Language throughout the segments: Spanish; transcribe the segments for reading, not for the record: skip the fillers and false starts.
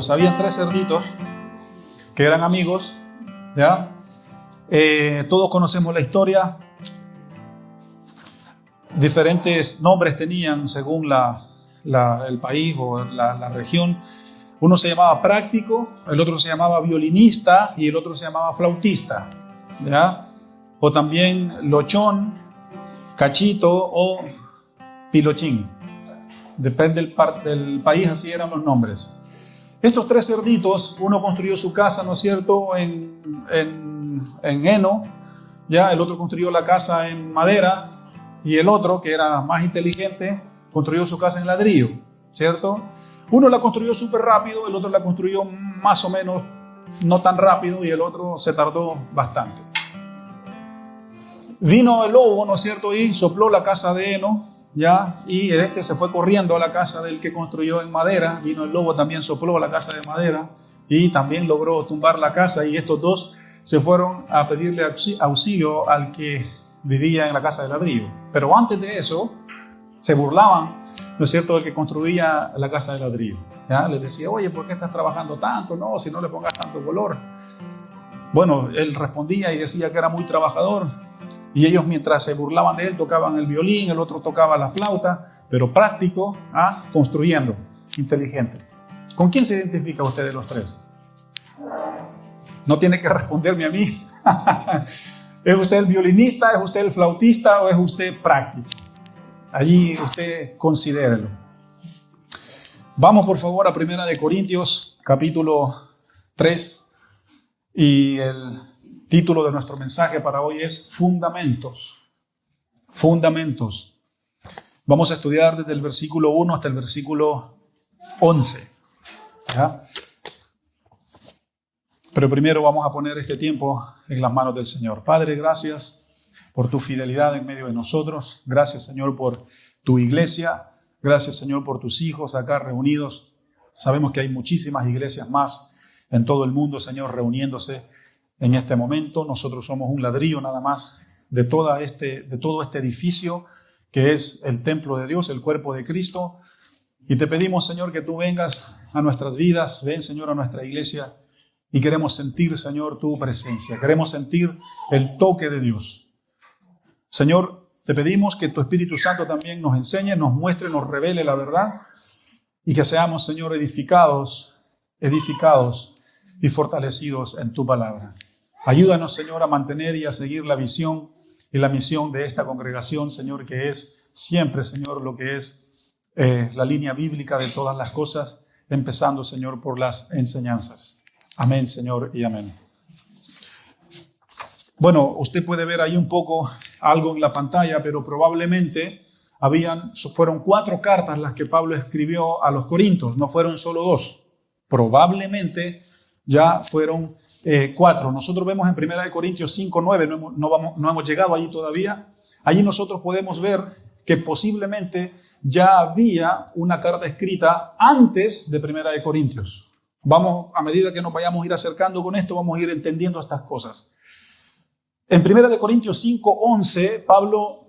cerditos. Habían 3 cerditos que eran amigos, ¿ya? Todos conocemos la historia. Diferentes nombres tenían según el país o la región. Uno se llamaba práctico, el otro se llamaba violinista y el otro se llamaba flautista, ¿ya? O también lochón, cachito o pilochín. Depende del país, así eran los nombres. Estos 3 cerditos, uno construyó su casa, ¿no es cierto?, en heno, ¿ya? El otro construyó la casa en madera y el otro, que era más inteligente, construyó su casa en ladrillo, ¿cierto? Uno la construyó súper rápido, el otro la construyó más o menos no tan rápido y el otro se tardó bastante. Vino el lobo, ¿no es cierto?, y sopló la casa de heno, ¿ya? Y se fue corriendo a la casa del que construyó en madera. Vino el lobo, también sopló la casa de madera y también logró tumbar la casa, y estos dos se fueron a pedirle auxilio al que vivía en la casa de ladrillo. Pero antes de eso se burlaban, ¿no es cierto?, del que construía la casa de ladrillo, ¿ya? Les decía: oye, ¿por qué estás trabajando tanto? No, si no le pongas tanto color. Bueno, él respondía y decía que era muy trabajador, y ellos, mientras se burlaban de él, tocaban el violín, el otro tocaba la flauta, pero práctico, construyendo, inteligente. ¿Con quién se identifica usted de los 3? No tiene que responderme a mí. ¿Es usted el violinista, es usted el flautista o es usted práctico? Allí usted considérelo. Vamos por favor a 1 Corintios capítulo 3, y el título de nuestro mensaje para hoy es Fundamentos. Fundamentos. Vamos a estudiar desde el versículo 1 hasta el versículo 11. ¿Ya? Pero primero vamos a poner este tiempo en las manos del Señor. Padre, gracias por tu fidelidad en medio de nosotros. Gracias, Señor, por tu iglesia. Gracias, Señor, por tus hijos acá reunidos. Sabemos que hay muchísimas iglesias más en todo el mundo, Señor, reuniéndose en este momento. Nosotros somos un ladrillo nada más de todo este edificio que es el templo de Dios, el cuerpo de Cristo. Y te pedimos, Señor, que tú vengas a nuestras vidas. Ven, Señor, a nuestra iglesia. Y queremos sentir, Señor, tu presencia. Queremos sentir el toque de Dios. Señor, te pedimos que tu Espíritu Santo también nos enseñe, nos muestre, nos revele la verdad, y que seamos, Señor, edificados y fortalecidos en tu palabra. Ayúdanos, Señor, a mantener y a seguir la visión y la misión de esta congregación, Señor, que es siempre, Señor, lo que es la línea bíblica de todas las cosas, empezando, Señor, por las enseñanzas. Amén, Señor, y amén. Bueno, usted puede ver ahí un poco algo en la pantalla, pero probablemente fueron 4 cartas las que Pablo escribió a los Corintios, no fueron solo 2. Probablemente ya fueron 4. Nosotros vemos en 1 Corintios 5:9, no hemos llegado allí todavía. Allí nosotros podemos ver que posiblemente ya había una carta escrita antes de 1 Corintios. Vamos, a medida que nos vayamos a ir acercando con esto, vamos a ir entendiendo estas cosas. En 1 Corintios 5:11, Pablo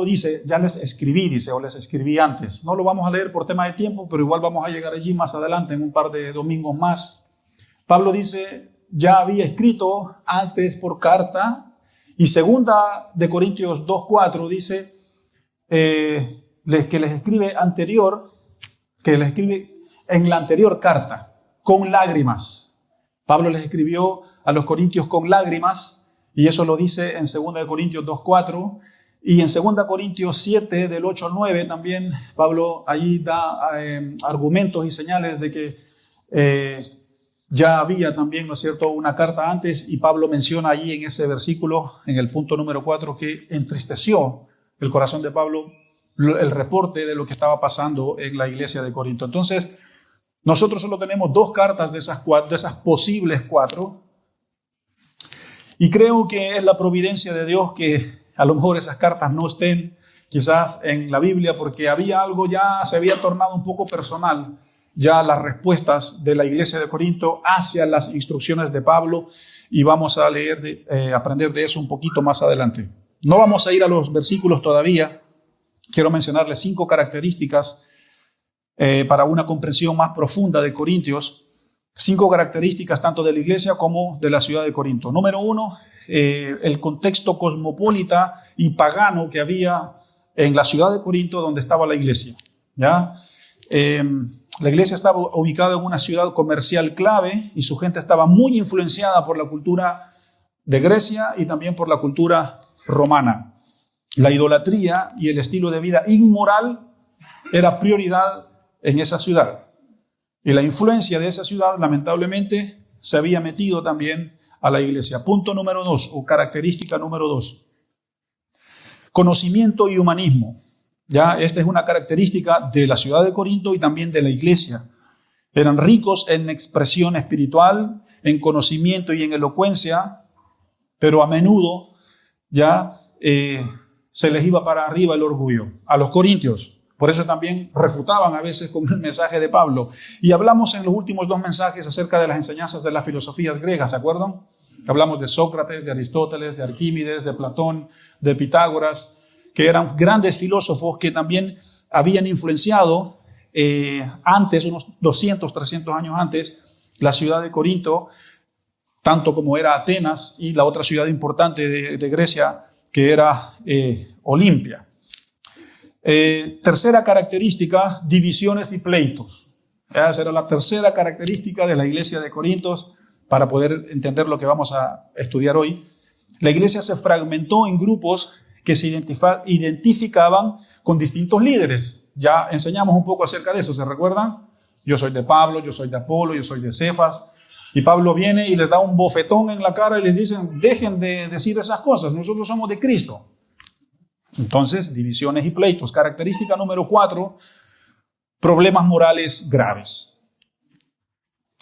dice, ya les escribí, dice, o les escribí antes. No lo vamos a leer por tema de tiempo, pero igual vamos a llegar allí más adelante, en un par de domingos más. Pablo dice, ya había escrito antes por carta. Y 2 Corintios 2:4 dice que les escribe en la anterior carta, con lágrimas. Pablo les escribió a los corintios con lágrimas, y eso lo dice en 2 Corintios 2:4, y en 2 Corintios 7, del 8 al 9, también Pablo allí da argumentos y señales de que ya había también, ¿no es cierto?, una carta antes, y Pablo menciona allí en ese versículo, en el punto número 4, que entristeció el corazón de Pablo el reporte de lo que estaba pasando en la iglesia de Corinto. Entonces, nosotros solo tenemos 2 cartas de esas posibles 4. Y creo que es la providencia de Dios que a lo mejor esas cartas no estén quizás en la Biblia, porque había algo, ya se había tornado un poco personal, ya las respuestas de la iglesia de Corinto hacia las instrucciones de Pablo, y vamos a aprender de eso un poquito más adelante. No vamos a ir a los versículos todavía. Quiero mencionarles 5 características para una comprensión más profunda de Corintios, 5 características tanto de la iglesia como de la ciudad de Corinto. Número 1, el contexto cosmopolita y pagano que había en la ciudad de Corinto donde estaba la iglesia. ¿Ya? La iglesia estaba ubicada en una ciudad comercial clave y su gente estaba muy influenciada por la cultura de Grecia y también por la cultura romana. La idolatría y el estilo de vida inmoral era prioridad en esa ciudad. Y la influencia de esa ciudad, lamentablemente, se había metido también a la iglesia. Punto número 2, o característica número 2. Conocimiento y humanismo. Ya, esta es una característica de la ciudad de Corinto y también de la iglesia. Eran ricos en expresión espiritual, en conocimiento y en elocuencia, pero a menudo ya se les iba para arriba el orgullo a los corintios. Por eso también refutaban a veces con el mensaje de Pablo. Y hablamos en los últimos 2 mensajes acerca de las enseñanzas de las filosofías griegas, ¿se acuerdan? Hablamos de Sócrates, de Aristóteles, de Arquímedes, de Platón, de Pitágoras, que eran grandes filósofos que también habían influenciado antes, unos 200, 300 años antes, la ciudad de Corinto, tanto como era Atenas y la otra ciudad importante de Grecia, que era Olimpia. Tercera característica, divisiones y pleitos. Esa era la tercera característica de la iglesia de Corinto para poder entender lo que vamos a estudiar hoy. La iglesia se fragmentó en grupos que se identificaban con distintos líderes. Ya enseñamos un poco acerca de eso, ¿se recuerdan? Yo soy de Pablo, yo soy de Apolo, yo soy de Cefas. Y Pablo viene y les da un bofetón en la cara y les dicen, dejen de decir esas cosas, nosotros somos de Cristo. Entonces, divisiones y pleitos. Característica número 4, problemas morales graves.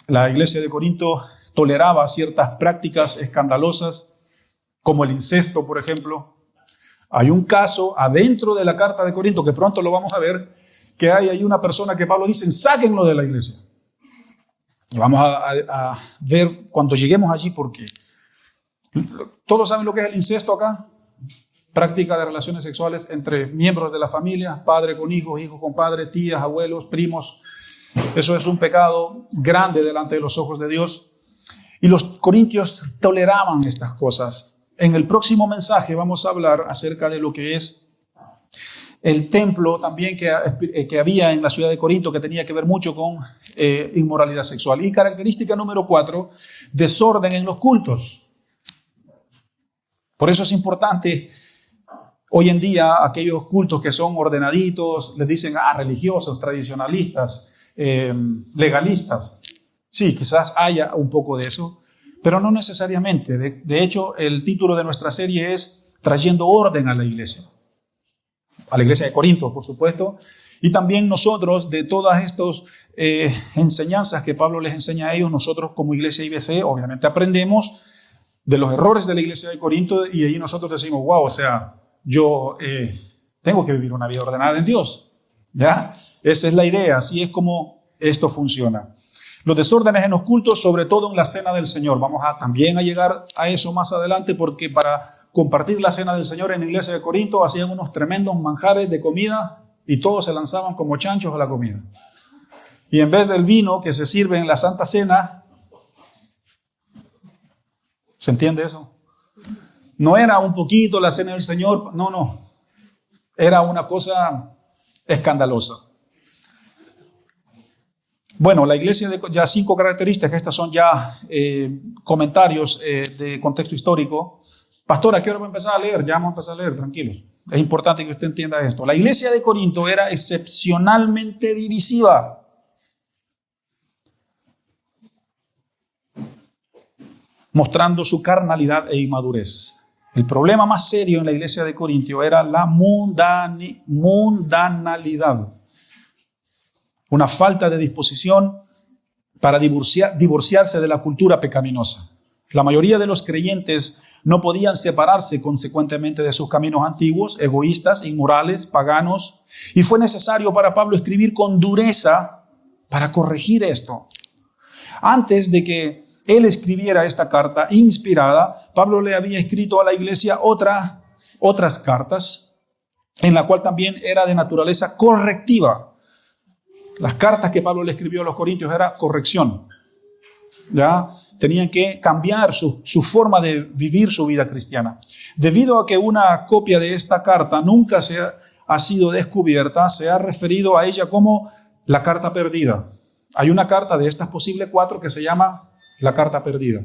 La iglesia de Corinto toleraba ciertas prácticas escandalosas, como el incesto, por ejemplo. Hay un caso adentro de la carta de Corinto, que pronto lo vamos a ver, que hay ahí una persona que Pablo dice, sáquenlo de la iglesia. Vamos a ver cuando lleguemos allí por qué. ¿Todos saben lo que es el incesto acá? Práctica de relaciones sexuales entre miembros de la familia, padre con hijos, hijos con padre, tías, abuelos, primos. Eso es un pecado grande delante de los ojos de Dios. Y los corintios toleraban estas cosas. En el próximo mensaje vamos a hablar acerca de lo que es el templo también que había en la ciudad de Corinto, que tenía que ver mucho con inmoralidad sexual. Y característica número 4, desorden en los cultos. Por eso es importante hoy en día aquellos cultos que son ordenaditos, les dicen religiosos, tradicionalistas, legalistas. Sí, quizás haya un poco de eso, pero no necesariamente. De hecho, el título de nuestra serie es Trayendo orden a la iglesia de Corinto, por supuesto, y también nosotros, de todas estas enseñanzas que Pablo les enseña a ellos, nosotros como iglesia IBC, obviamente aprendemos de los errores de la iglesia de Corinto y ahí nosotros decimos, wow, o sea, yo tengo que vivir una vida ordenada en Dios, ¿ya? Esa es la idea, así es como esto funciona. Los desórdenes en los cultos, sobre todo en la cena del Señor. Vamos también a llegar a eso más adelante, porque para compartir la cena del Señor en la iglesia de Corinto hacían unos tremendos manjares de comida y todos se lanzaban como chanchos a la comida. Y en vez del vino que se sirve en la Santa Cena, ¿se entiende eso? No era un poquito la cena del Señor, no. Era una cosa escandalosa. Bueno, la iglesia, ya 5 características, estas son ya comentarios de contexto histórico. Pastor, ¿a qué hora voy a empezar a leer? Ya vamos a empezar a leer, tranquilos. Es importante que usted entienda esto. La iglesia de Corinto era excepcionalmente divisiva. Mostrando su carnalidad e inmadurez. El problema más serio en la iglesia de Corinto era la mundanalidad. Una falta de disposición para divorciarse de la cultura pecaminosa. La mayoría de los creyentes no podían separarse consecuentemente de sus caminos antiguos, egoístas, inmorales, paganos, y fue necesario para Pablo escribir con dureza para corregir esto. Antes de que él escribiera esta carta inspirada, Pablo le había escrito a la iglesia otras cartas, en la cual también era de naturaleza correctiva. Las cartas que Pablo le escribió a los corintios era corrección. ¿Ya? Tenían que cambiar su forma de vivir su vida cristiana. Debido a que una copia de esta carta nunca ha sido descubierta, se ha referido a ella como la carta perdida. Hay una carta de estas posibles 4 que se llama la carta perdida.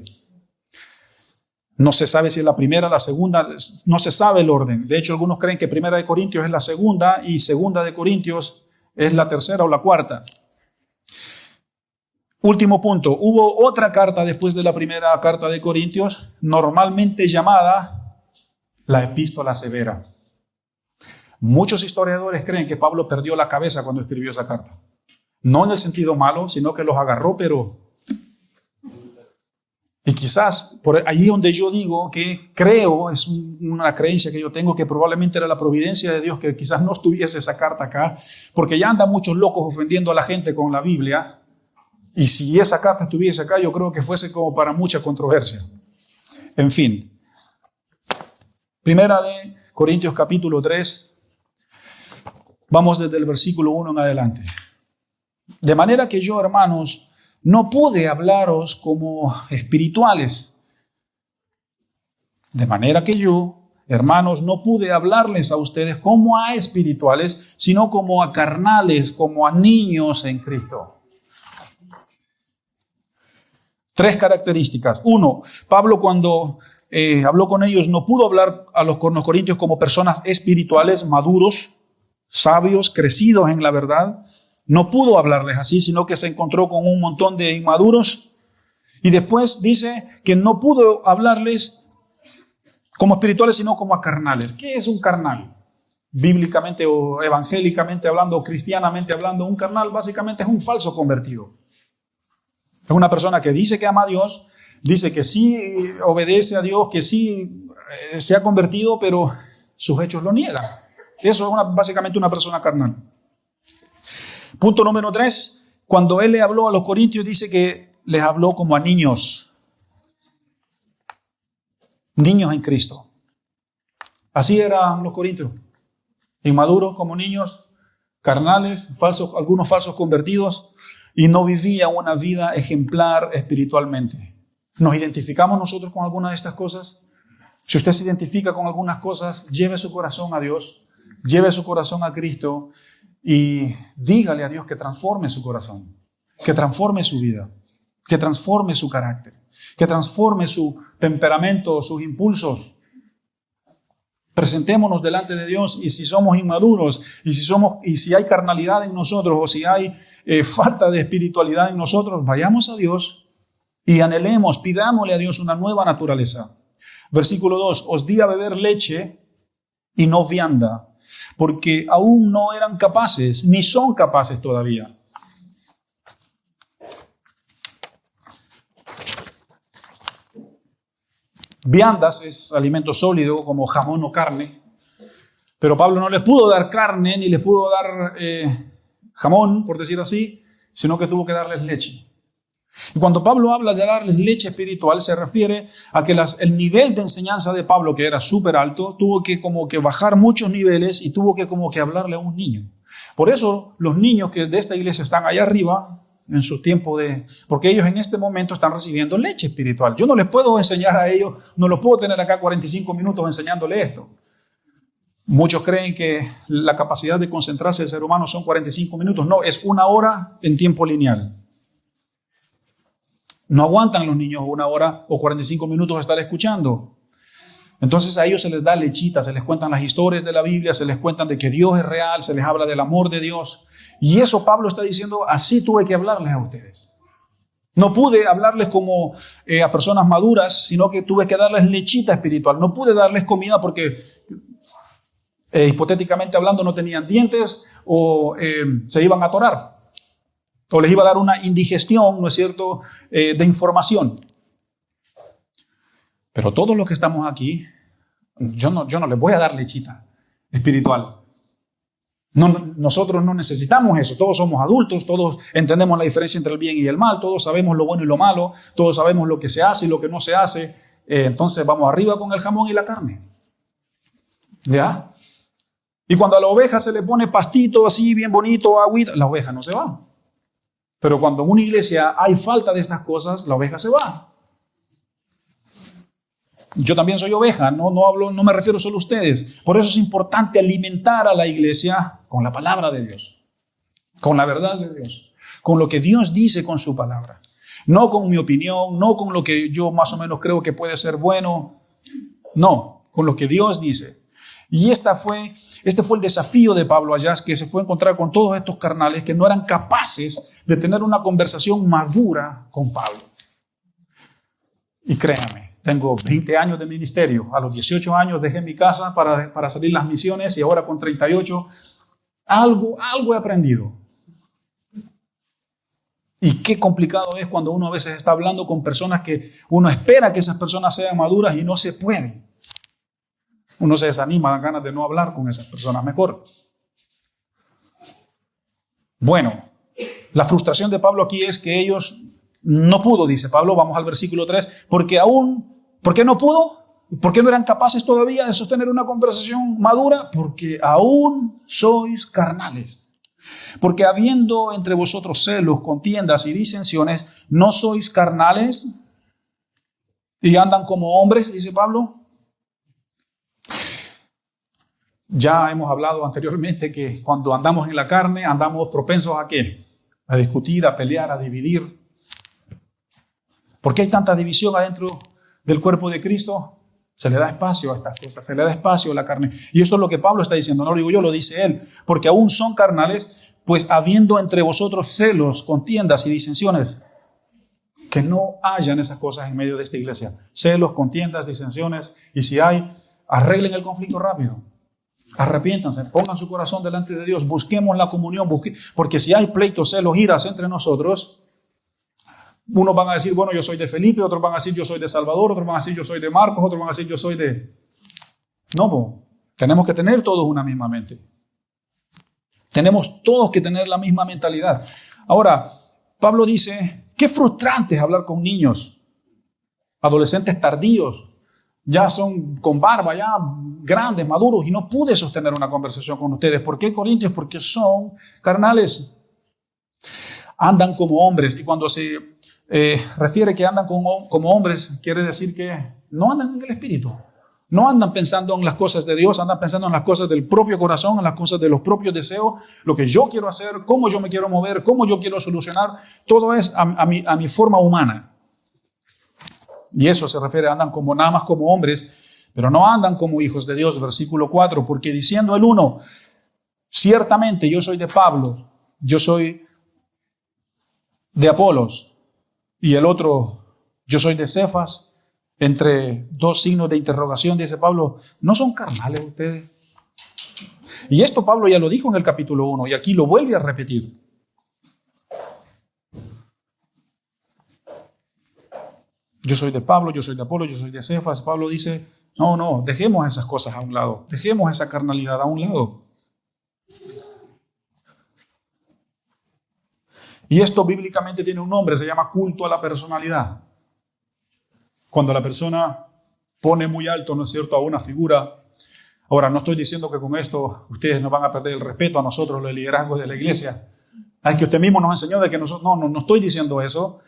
No se sabe si es la primera, la segunda, no se sabe el orden. De hecho, algunos creen que Primera de Corintios es la segunda y Segunda de Corintios es la tercera o la cuarta. Último punto, hubo otra carta después de la primera carta de Corintios, normalmente llamada la Epístola Severa. Muchos historiadores creen que Pablo perdió la cabeza cuando escribió esa carta. No en el sentido malo, sino que los agarró, pero... Y quizás por allí donde yo digo que creo, es una creencia que yo tengo, que probablemente era la providencia de Dios que quizás no estuviese esa carta acá, porque ya andan muchos locos ofendiendo a la gente con la Biblia. Y si esa carta estuviese acá, yo creo que fuese como para mucha controversia. En fin. Primera de Corintios capítulo 3. Vamos desde el versículo 1 en adelante. De manera que yo, hermanos, no pude hablaros como espirituales. De manera que yo, hermanos, no pude hablarles a ustedes como a espirituales, sino como a carnales, como a niños en Cristo. 3 características. 1, Pablo cuando habló con ellos no pudo hablar con los corintios como personas espirituales, maduros, sabios, crecidos en la verdad. No pudo hablarles así, sino que se encontró con un montón de inmaduros. Y después dice que no pudo hablarles como espirituales, sino como a carnales. ¿Qué es un carnal? Bíblicamente o evangélicamente hablando, o cristianamente hablando, un carnal básicamente es un falso convertido. Es una persona que dice que ama a Dios, dice que sí obedece a Dios, que sí se ha convertido, pero sus hechos lo niegan. Eso es básicamente una persona carnal. Punto número 3. Cuando él le habló a los corintios, dice que les habló como a niños. Niños en Cristo. Así eran los corintios. Inmaduros como niños, carnales, algunos falsos convertidos. Y no vivía una vida ejemplar espiritualmente. ¿Nos identificamos nosotros con alguna de estas cosas? Si usted se identifica con algunas cosas, lleve su corazón a Dios, lleve su corazón a Cristo y dígale a Dios que transforme su corazón, que transforme su vida, que transforme su carácter, que transforme su temperamento, sus impulsos. Presentémonos delante de Dios y si somos inmaduros y si hay carnalidad en nosotros o si hay falta de espiritualidad en nosotros, vayamos a Dios y anhelemos, pidámosle a Dios una nueva naturaleza. Versículo 2, os di a beber leche y no vianda, porque aún no eran capaces, ni son capaces todavía. Viandas es alimento sólido como jamón o carne, pero Pablo no les pudo dar carne ni les pudo dar jamón, por decir así, sino que tuvo que darles leche. Y cuando Pablo habla de darles leche espiritual, se refiere a que el nivel de enseñanza de Pablo, que era súper alto, tuvo que como que bajar muchos niveles y tuvo que como que hablarle a un niño. Por eso los niños que de esta iglesia están allá arriba, en su tiempo porque ellos en este momento están recibiendo leche espiritual. Yo no les puedo enseñar a ellos, no los puedo tener acá 45 minutos enseñándole esto. Muchos creen que la capacidad de concentrarse del ser humano son 45 minutos. No, es 1 hora en tiempo lineal. No aguantan los niños 1 hora o 45 minutos de estar escuchando. Entonces a ellos se les da lechita, se les cuentan las historias de la Biblia, se les cuentan de que Dios es real, se les habla del amor de Dios. Y eso Pablo está diciendo, así tuve que hablarles a ustedes. No pude hablarles como a personas maduras, sino que tuve que darles lechita espiritual. No pude darles comida porque, hipotéticamente hablando, no tenían dientes o se iban a atorar. O les iba a dar una indigestión, ¿no es cierto?, de información. Pero todos los que estamos aquí, yo no les voy a dar lechita espiritual. No, nosotros no necesitamos eso. Todos somos adultos, todos entendemos la diferencia entre el bien y el mal, todos sabemos lo bueno y lo malo, todos sabemos lo que se hace y lo que no se hace. Entonces vamos arriba con el jamón y la carne. ¿Ya? Y cuando a la oveja se le pone pastito así bien bonito, agüita, la oveja no se va. Pero cuando en una iglesia hay falta de estas cosas, la oveja se va. Yo también soy oveja, no me refiero solo a ustedes. Por eso es importante alimentar a la iglesia con la palabra de Dios, con la verdad de Dios, con lo que Dios dice con su palabra. No con mi opinión, no con lo que yo más o menos creo que puede ser bueno. No, con lo que Dios dice. Y este fue el desafío de Pablo allá, que se fue a encontrar con todos estos carnales que no eran capaces de tener una conversación madura con Pablo. Y créanme, tengo 20 años de ministerio. A los 18 años dejé mi casa para salir las misiones y ahora con 38, algo he aprendido. Y qué complicado es cuando uno a veces está hablando con personas que uno espera que esas personas sean maduras y no se puede. Uno se desanima, da ganas de no hablar con esas personas mejor. Bueno, la frustración de Pablo aquí es que ellos no pudo, dice Pablo, vamos al versículo 3, ¿por qué no pudo? ¿Por qué no eran capaces todavía de sostener una conversación madura? Porque aún sois carnales. Porque habiendo entre vosotros celos, contiendas y disensiones, ¿no sois carnales y andan como hombres? Dice Pablo. Ya hemos hablado anteriormente que cuando andamos en la carne, andamos propensos ¿a qué? A discutir, a pelear, a dividir. ¿Por qué hay tanta división adentro del cuerpo de Cristo? Se le da espacio a estas cosas, se le da espacio a la carne. Y esto es lo que Pablo está diciendo, no lo digo yo, lo dice él. Porque aún son carnales, pues habiendo entre vosotros celos, contiendas y disensiones, que no hayan esas cosas en medio de esta iglesia. Celos, contiendas, disensiones, y si hay, arreglen el conflicto rápido. Arrepiéntanse, pongan su corazón delante de Dios, busquemos la comunión, porque si hay pleitos, celos, iras entre nosotros, unos van a decir, bueno, yo soy de Felipe, otros van a decir, yo soy de Salvador, otros van a decir, yo soy de Marcos, otros van a decir, yo soy de... No, tenemos que tener todos una misma mente. Tenemos todos que tener la misma mentalidad. Ahora, Pablo dice, qué frustrante es hablar con niños, adolescentes tardíos, ya son con barba, ya grandes, maduros, y no pude sostener una conversación con ustedes. ¿Por qué, Corintios? Porque son carnales. Andan como hombres, y cuando se refiere que andan como hombres, quiere decir que no andan en el espíritu. No andan pensando en las cosas de Dios, andan pensando en las cosas del propio corazón, en las cosas de los propios deseos, lo que yo quiero hacer, cómo yo me quiero mover, cómo yo quiero solucionar. Todo es a mi forma humana. Y eso se refiere, andan como nada más como hombres, pero no andan como hijos de Dios. Versículo 4, porque diciendo el uno, ciertamente yo soy de Pablo, yo soy de Apolos, y el otro, yo soy de Cefas, entre dos signos de interrogación, dice Pablo, ¿no son carnales ustedes? Y esto Pablo ya lo dijo en el capítulo 1, y aquí lo vuelve a repetir. Yo soy de Pablo, yo soy de Apolo, yo soy de Cefas. Pablo dice, no, dejemos esas cosas a un lado, dejemos esa carnalidad a un lado. Y esto bíblicamente tiene un nombre, se llama culto a la personalidad. Cuando la persona pone muy alto, ¿no es cierto?, a una figura. Ahora, no estoy diciendo que con esto ustedes nos van a perder el respeto a nosotros, los liderazgos de la iglesia. Es que usted mismo nos enseñó de que nosotros, no estoy diciendo eso.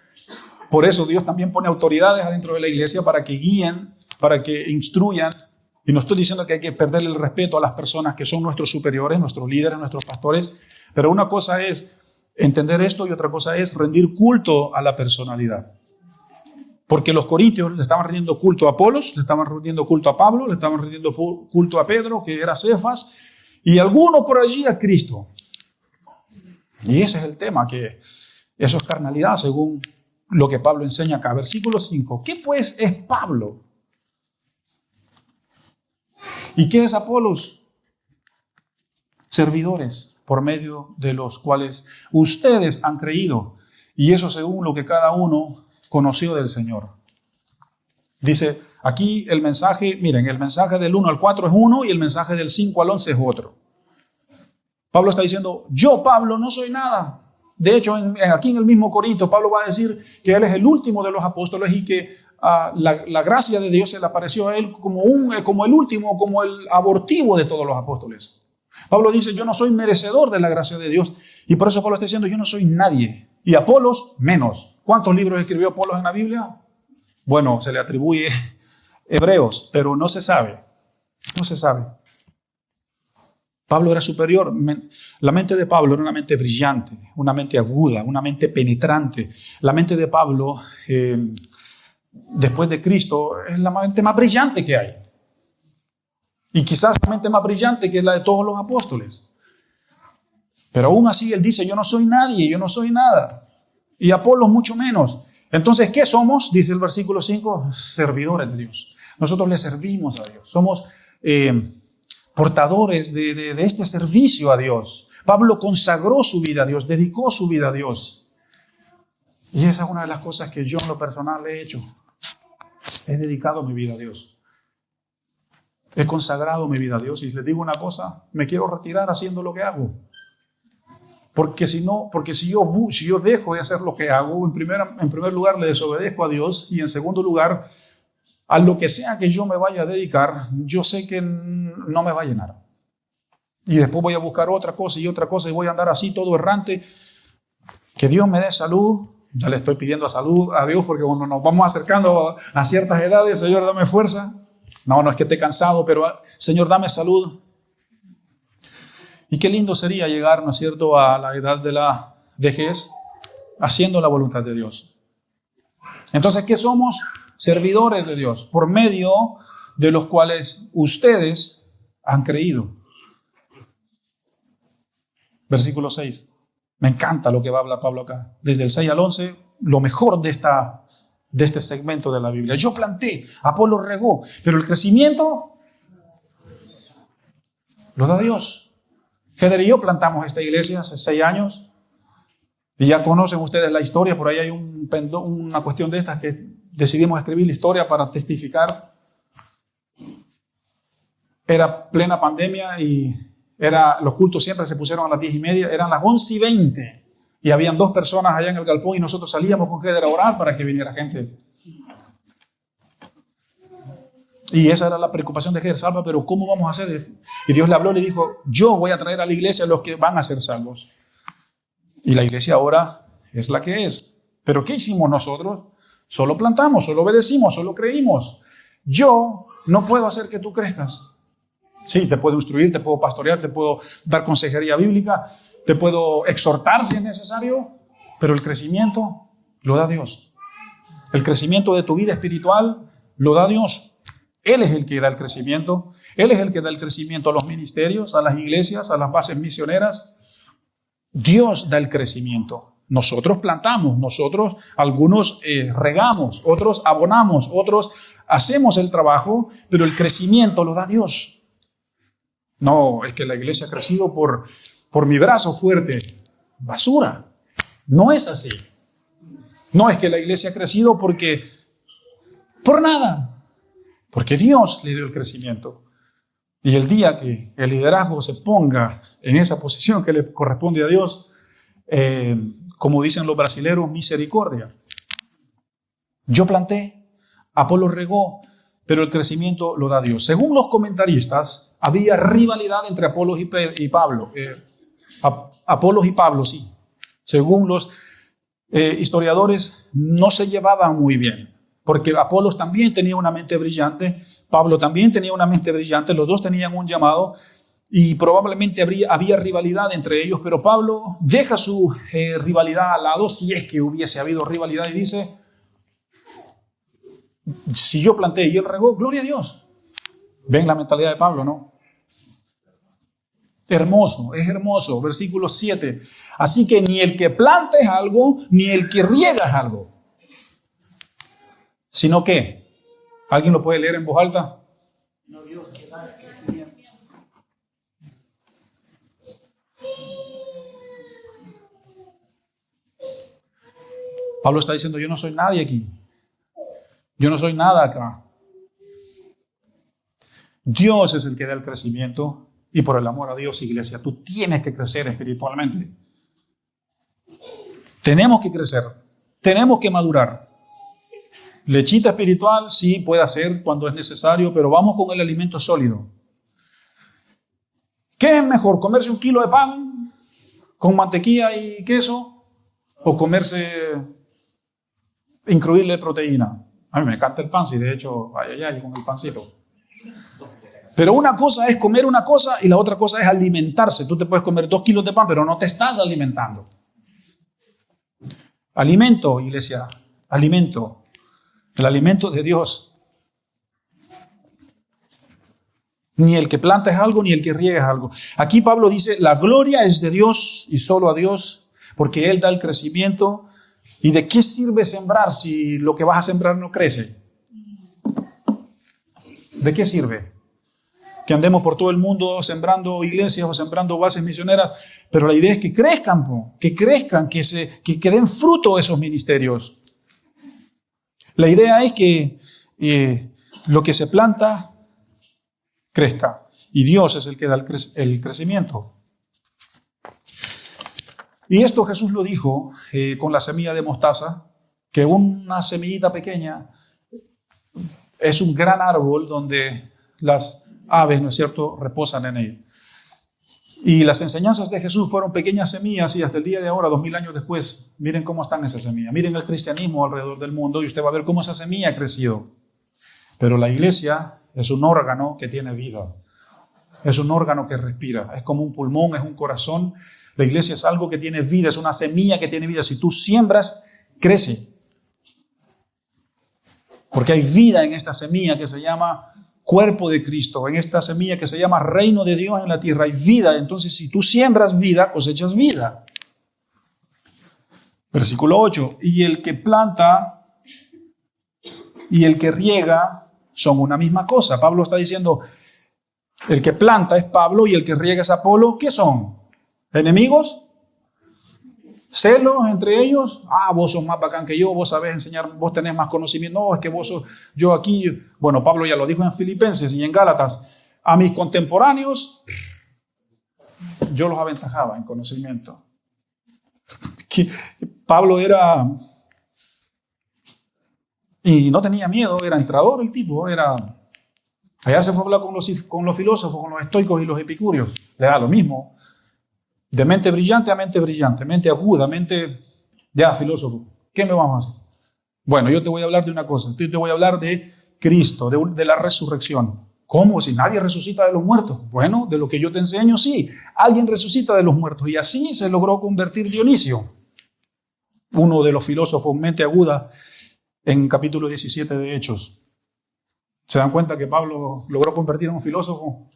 Por eso Dios también pone autoridades adentro de la iglesia para que guíen, para que instruyan. Y no estoy diciendo que hay que perderle el respeto a las personas que son nuestros superiores, nuestros líderes, nuestros pastores. Pero una cosa es entender esto y otra cosa es rendir culto a la personalidad. Porque los corintios le estaban rindiendo culto a Apolos, le estaban rindiendo culto a Pablo, le estaban rindiendo culto a Pedro, que era Cefas, y alguno por allí a Cristo. Y ese es el tema, que eso es carnalidad según lo que Pablo enseña acá. Versículo 5. ¿Qué pues es Pablo? ¿Y qué es Apolos? Servidores por medio de los cuales ustedes han creído. Y eso según lo que cada uno conoció del Señor. Dice aquí el mensaje, miren, el mensaje del 1 al 4 es uno y el mensaje del 5 al 11 es otro. Pablo está diciendo, yo Pablo no soy nada. De hecho, aquí en el mismo Corinto, Pablo va a decir que él es el último de los apóstoles y que la gracia de Dios se le apareció a él como el último, como el abortivo de todos los apóstoles. Pablo dice, yo no soy merecedor de la gracia de Dios. Y por eso Pablo está diciendo, yo no soy nadie. Y Apolos, menos. ¿Cuántos libros escribió Apolos en la Biblia? Bueno, se le atribuye Hebreos, pero no se sabe. No se sabe. Pablo era superior. La mente de Pablo era una mente brillante, una mente aguda, una mente penetrante. La mente de Pablo, después de Cristo, es la mente más brillante que hay. Y quizás la mente más brillante que es la de todos los apóstoles. Pero aún así él dice, yo no soy nadie, yo no soy nada. Y Apolos mucho menos. Entonces, ¿qué somos? Dice el versículo 5, servidores de Dios. Nosotros le servimos a Dios. Somos portadores de este servicio a Dios. Pablo consagró su vida a Dios, dedicó su vida a Dios. Y esa es una de las cosas que yo en lo personal he hecho. He dedicado mi vida a Dios. He consagrado mi vida a Dios. Y les digo una cosa, me quiero retirar haciendo lo que hago. Porque si yo dejo de hacer lo que hago, en primer lugar le desobedezco a Dios, y en segundo lugar, a lo que sea que yo me vaya a dedicar, yo sé que no me va a llenar. Y después voy a buscar otra cosa y voy a andar así todo errante. Que Dios me dé salud. Ya le estoy pidiendo salud a Dios, porque cuando nos vamos acercando a ciertas edades, Señor, dame fuerza. No es que esté cansado, pero Señor, dame salud. Y qué lindo sería llegar, ¿no es cierto?, a la edad de la vejez haciendo la voluntad de Dios. Entonces, ¿qué somos? Servidores de Dios, por medio de los cuales ustedes han creído. Versículo 6. Me encanta lo que va a hablar Pablo acá. Desde el 6 al 11, lo mejor de este segmento de la Biblia. Yo planté, Apolo regó, pero el crecimiento lo da Dios. Heather y yo plantamos esta iglesia hace 6 años y ya conocen ustedes la historia. Por ahí hay una cuestión de estas que decidimos escribir la historia para testificar. Era plena pandemia y los cultos siempre se pusieron a las 10:30, eran las 11:20 y habían 2 personas allá en el galpón y nosotros salíamos con Heather a orar para que viniera gente. Y esa era la preocupación de Heather, Salva, pero ¿cómo vamos a hacer? Y Dios le habló y le dijo, yo voy a traer a la iglesia a los que van a ser salvos. Y la iglesia ahora es la que es. ¿Pero qué hicimos nosotros? Solo plantamos, solo obedecimos, solo creímos. Yo no puedo hacer que tú crezcas. Sí, te puedo instruir, te puedo pastorear, te puedo dar consejería bíblica, te puedo exhortar si es necesario, pero el crecimiento lo da Dios. El crecimiento de tu vida espiritual lo da Dios. Él es el que da el crecimiento. Él es el que da el crecimiento a los ministerios, a las iglesias, a las bases misioneras. Dios da el crecimiento. Nosotros plantamos, algunos regamos, otros abonamos, otros hacemos el trabajo, pero el crecimiento lo da Dios. No, es que la iglesia ha crecido por mi brazo fuerte. Basura. No es así. No es que la iglesia ha crecido por nada. Porque Dios le dio el crecimiento. Y el día que el liderazgo se ponga en esa posición que le corresponde a Dios, como dicen los brasileros, misericordia. Yo planté, Apolo regó, pero el crecimiento lo da Dios. Según los comentaristas, había rivalidad entre Apolos y Pablo. Apolos y Pablo, sí. Según los historiadores, no se llevaban muy bien. Porque Apolos también tenía una mente brillante, Pablo también tenía una mente brillante, los dos tenían un llamado y probablemente había rivalidad entre ellos, pero Pablo deja su rivalidad al lado, si es que hubiese habido rivalidad, y dice, si yo planté y él regó, gloria a Dios. ¿Ven la mentalidad de Pablo, no? Hermoso, es hermoso. Versículo 7. Así que ni el que planta es algo, ni el que riega es algo. Sino que, ¿alguien lo puede leer en voz alta? No, Dios que da el crecimiento. Pablo está diciendo, yo no soy nadie aquí. Yo no soy nada acá. Dios es el que da el crecimiento y por el amor a Dios, iglesia, tú tienes que crecer espiritualmente. Tenemos que crecer, tenemos que madurar. Lechita espiritual sí puede hacer cuando es necesario, pero vamos con el alimento sólido. ¿Qué es mejor, comerse 1 kilo de pan con mantequilla y queso o comerse, incluirle proteína? A mí me encanta el pan, sí, de hecho, ay, con el pancito. Pero una cosa es comer una cosa y la otra cosa es alimentarse. Tú te puedes comer 2 kilos de pan, pero no te estás alimentando. Alimento, iglesia, alimento. El alimento de Dios. Ni el que planta es algo, ni el que riega es algo. Aquí Pablo dice, la gloria es de Dios y solo a Dios, porque Él da el crecimiento. ¿Y de qué sirve sembrar si lo que vas a sembrar no crece? ¿De qué sirve? Que andemos por todo el mundo sembrando iglesias o sembrando bases misioneras, pero la idea es que crezcan, que den fruto esos ministerios. La idea es que lo que se planta crezca, y Dios es el que da el crecimiento. Y esto Jesús lo dijo con la semilla de mostaza, que una semillita pequeña es un gran árbol donde las aves, ¿no es cierto?, reposan en ella. Y las enseñanzas de Jesús fueron pequeñas semillas y hasta el día de ahora, 2000 años después, miren cómo están esas semillas. Miren el cristianismo alrededor del mundo y usted va a ver cómo esa semilla ha crecido. Pero la iglesia es un órgano que tiene vida. Es un órgano que respira. Es como un pulmón, es un corazón. La iglesia es algo que tiene vida, es una semilla que tiene vida. Si tú siembras, crece. Porque hay vida en esta semilla que se llama cuerpo de Cristo, en esta semilla que se llama reino de Dios en la tierra. Hay vida. Entonces, si tú siembras vida, cosechas vida. Versículo 8. Y el que planta y el que riega son una misma cosa. Pablo está diciendo, el que planta es Pablo y el que riega es Apolo. ¿Qué son? ¿Enemigos? ¿Celos entre ellos? Vos sos más bacán que yo, vos sabés enseñar, vos tenés más conocimiento. No, es que vos sos, yo aquí. Bueno, Pablo ya lo dijo en Filipenses y en Gálatas. A mis contemporáneos, yo los aventajaba en conocimiento. Pablo era, y no tenía miedo, era entrador el tipo, allá se fue a hablar con los filósofos, con los estoicos y los epicúreos, le da lo mismo, de mente brillante a mente aguda, filósofo, ¿qué me vamos a hacer? Bueno, yo te voy a hablar de una cosa, yo te voy a hablar de Cristo, de la resurrección. ¿Cómo? Si nadie resucita de los muertos. Bueno, de lo que yo te enseño, sí, alguien resucita de los muertos, y así se logró convertir Dionisio, uno de los filósofos mente aguda, en capítulo 17 de Hechos. ¿Se dan cuenta que Pablo logró convertir a un filósofo?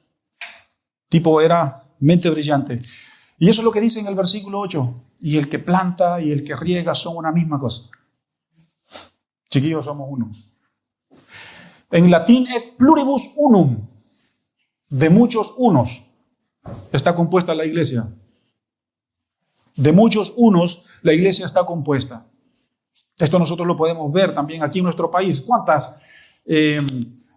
Tipo era mente brillante. Y eso es lo que dice en el versículo 8. Y el que planta y el que riega son una misma cosa. Chiquillos, somos uno. En latín es pluribus unum. De muchos unos está compuesta la iglesia. De muchos unos la iglesia está compuesta. Esto nosotros lo podemos ver también aquí en nuestro país. ¿Cuántas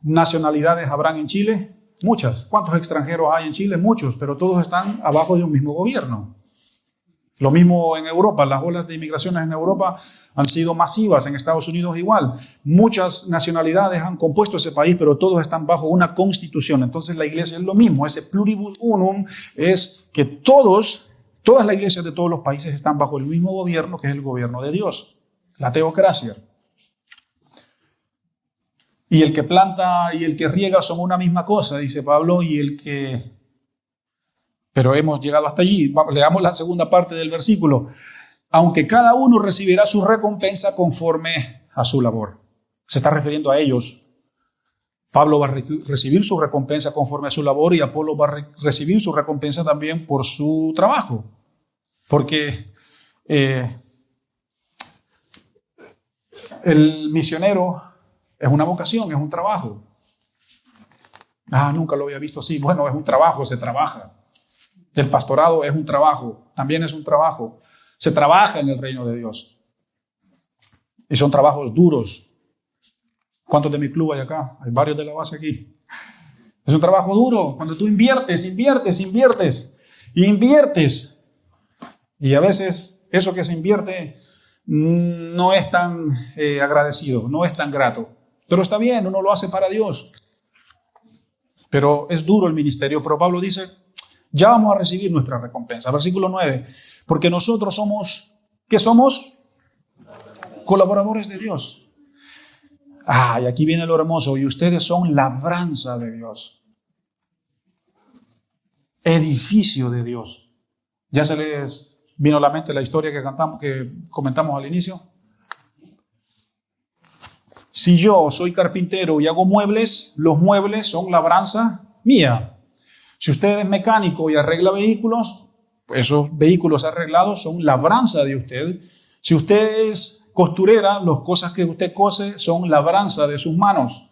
nacionalidades habrán en Chile? Muchas. ¿Cuántos extranjeros hay en Chile? Muchos, pero todos están abajo de un mismo gobierno. Lo mismo en Europa. Las olas de inmigraciones en Europa han sido masivas, en Estados Unidos igual. Muchas nacionalidades han compuesto ese país, pero todos están bajo una constitución. Entonces la iglesia es lo mismo. Ese pluribus unum es que todas las iglesias de todos los países están bajo el mismo gobierno, que es el gobierno de Dios. La teocracia. Y el que planta y el que riega son una misma cosa, dice Pablo, pero hemos llegado hasta allí. Leamos la segunda parte del versículo. Aunque cada uno recibirá su recompensa conforme a su labor. Se está refiriendo a ellos. Pablo va a recibir su recompensa conforme a su labor y Apolo va a recibir su recompensa también por su trabajo. Porque el misionero es una vocación, es un trabajo. Nunca lo había visto así. Bueno, es un trabajo, se trabaja. El pastorado es un trabajo, también es un trabajo. Se trabaja en el reino de Dios. Y son trabajos duros. ¿Cuántos de mi club hay acá? Hay varios de la base aquí. Es un trabajo duro. Cuando tú inviertes. Y a veces eso que se invierte no es tan agradecido, no es tan grato. Pero está bien, uno lo hace para Dios. Pero es duro el ministerio. Pero Pablo dice, ya vamos a recibir nuestra recompensa. Versículo 9, porque nosotros somos, ¿qué somos? Colaboradores de Dios. Y aquí viene lo hermoso, y ustedes son labranza de Dios. Edificio de Dios. ¿Ya se les vino a la mente la historia que comentamos al inicio? Si yo soy carpintero y hago muebles, los muebles son labranza mía. Si usted es mecánico y arregla vehículos, pues esos vehículos arreglados son labranza de usted. Si usted es costurera, las cosas que usted cose son labranza de sus manos.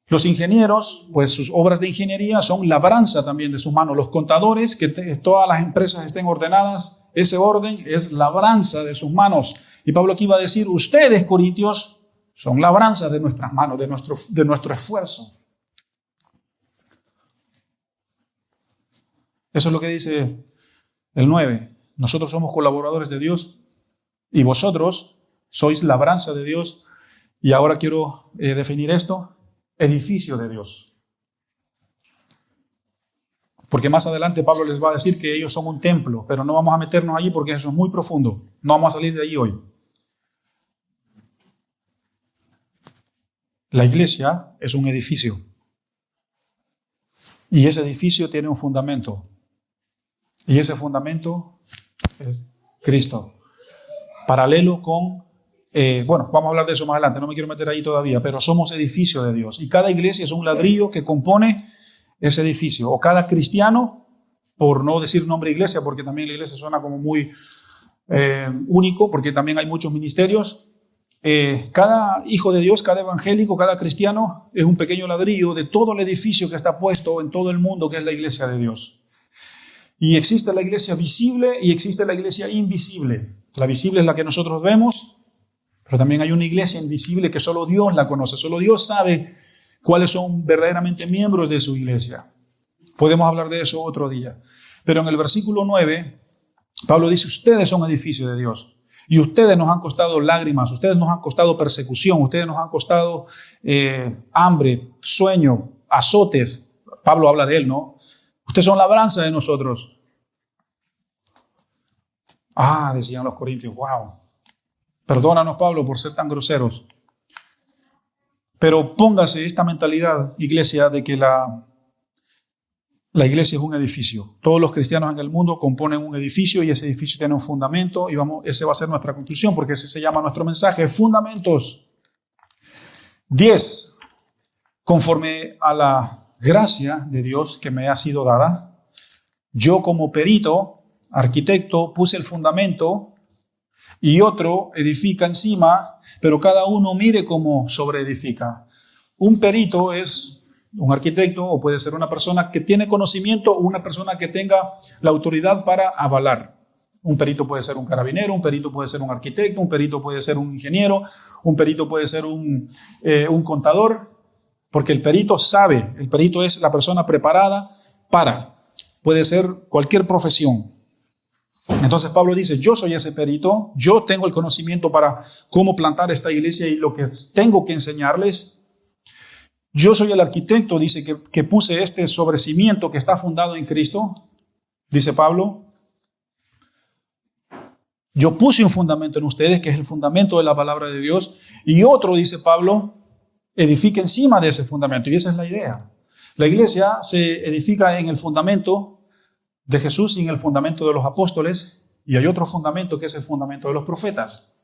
Los ingenieros, pues sus obras de ingeniería son labranza también de sus manos. Los contadores, que todas las empresas estén ordenadas, ese orden es labranza de sus manos. Y Pablo aquí va a decir, ustedes, corintios, son labranza de nuestras manos, de nuestro esfuerzo. Eso es lo que dice el 9. Nosotros somos colaboradores de Dios y vosotros sois labranza de Dios. Y ahora quiero definir esto, edificio de Dios. Porque más adelante Pablo les va a decir que ellos son un templo, pero no vamos a meternos allí porque eso es muy profundo. No vamos a salir de allí hoy. La iglesia es un edificio. Y ese edificio tiene un fundamento. Y ese fundamento es Cristo. Paralelo con, vamos a hablar de eso más adelante, no me quiero meter ahí todavía, pero somos edificio de Dios. Y cada iglesia es un ladrillo que compone ese edificio. O cada cristiano, por no decir nombre iglesia, porque también la iglesia suena como muy único, porque también hay muchos ministerios. Cada hijo de Dios, cada evangélico, cada cristiano es un pequeño ladrillo de todo el edificio que está puesto en todo el mundo, que es la iglesia de Dios. Y existe la iglesia visible y existe la iglesia invisible. La visible es la que nosotros vemos, pero también hay una iglesia invisible que solo Dios la conoce. Solo Dios sabe cuáles son verdaderamente miembros de su iglesia. Podemos hablar de eso otro día. Pero en el versículo 9, Pablo dice, ustedes son edificio de Dios. Y ustedes nos han costado lágrimas, ustedes nos han costado persecución, ustedes nos han costado hambre, sueño, azotes. Pablo habla de él, ¿no? Ustedes son labranza de nosotros. Decían los corintios, wow. Perdónanos, Pablo, por ser tan groseros. Pero póngase esta mentalidad, iglesia, de que la iglesia es un edificio. Todos los cristianos en el mundo componen un edificio y ese edificio tiene un fundamento y ese va a ser nuestra conclusión porque ese se llama nuestro mensaje, fundamentos. 10. Conforme a la gracia de Dios que me ha sido dada, yo como perito, arquitecto, puse el fundamento y otro edifica encima, pero cada uno mire cómo sobreedifica. Un perito es un arquitecto o puede ser una persona que tiene conocimiento o una persona que tenga la autoridad para avalar. Un perito puede ser un carabinero, un perito puede ser un arquitecto, un perito puede ser un ingeniero, un perito puede ser un contador, porque el perito sabe, el perito es la persona preparada puede ser cualquier profesión. Entonces Pablo dice, yo soy ese perito, yo tengo el conocimiento para cómo plantar esta iglesia y lo que tengo que enseñarles. Yo soy el arquitecto, dice, que puse este sobrecimiento que está fundado en Cristo, dice Pablo. Yo puse un fundamento en ustedes, que es el fundamento de la palabra de Dios, y otro, dice Pablo, edifica encima de ese fundamento, y esa es la idea. La iglesia se edifica en el fundamento de Jesús y en el fundamento de los apóstoles, y hay otro fundamento que es el fundamento de los profetas.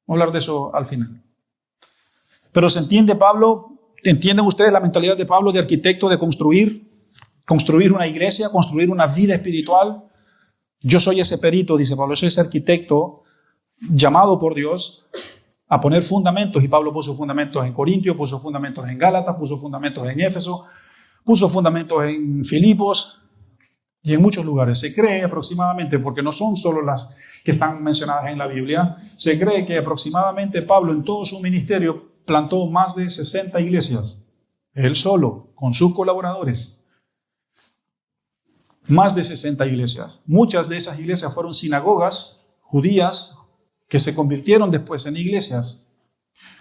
Vamos a hablar de eso al final. Pero se entiende, Pablo, ¿entienden ustedes la mentalidad de Pablo de arquitecto, de construir una iglesia, construir una vida espiritual? Yo soy ese perito, dice Pablo, soy ese arquitecto llamado por Dios a poner fundamentos, y Pablo puso fundamentos en Corintios, puso fundamentos en Gálatas, puso fundamentos en Éfeso, puso fundamentos en Filipos y en muchos lugares. Se cree aproximadamente, porque no son solo las que están mencionadas en la Biblia, se cree que aproximadamente Pablo en todo su ministerio plantó más de 60 iglesias, él solo, con sus colaboradores. Más de 60 iglesias. Muchas de esas iglesias fueron sinagogas judías que se convirtieron después en iglesias.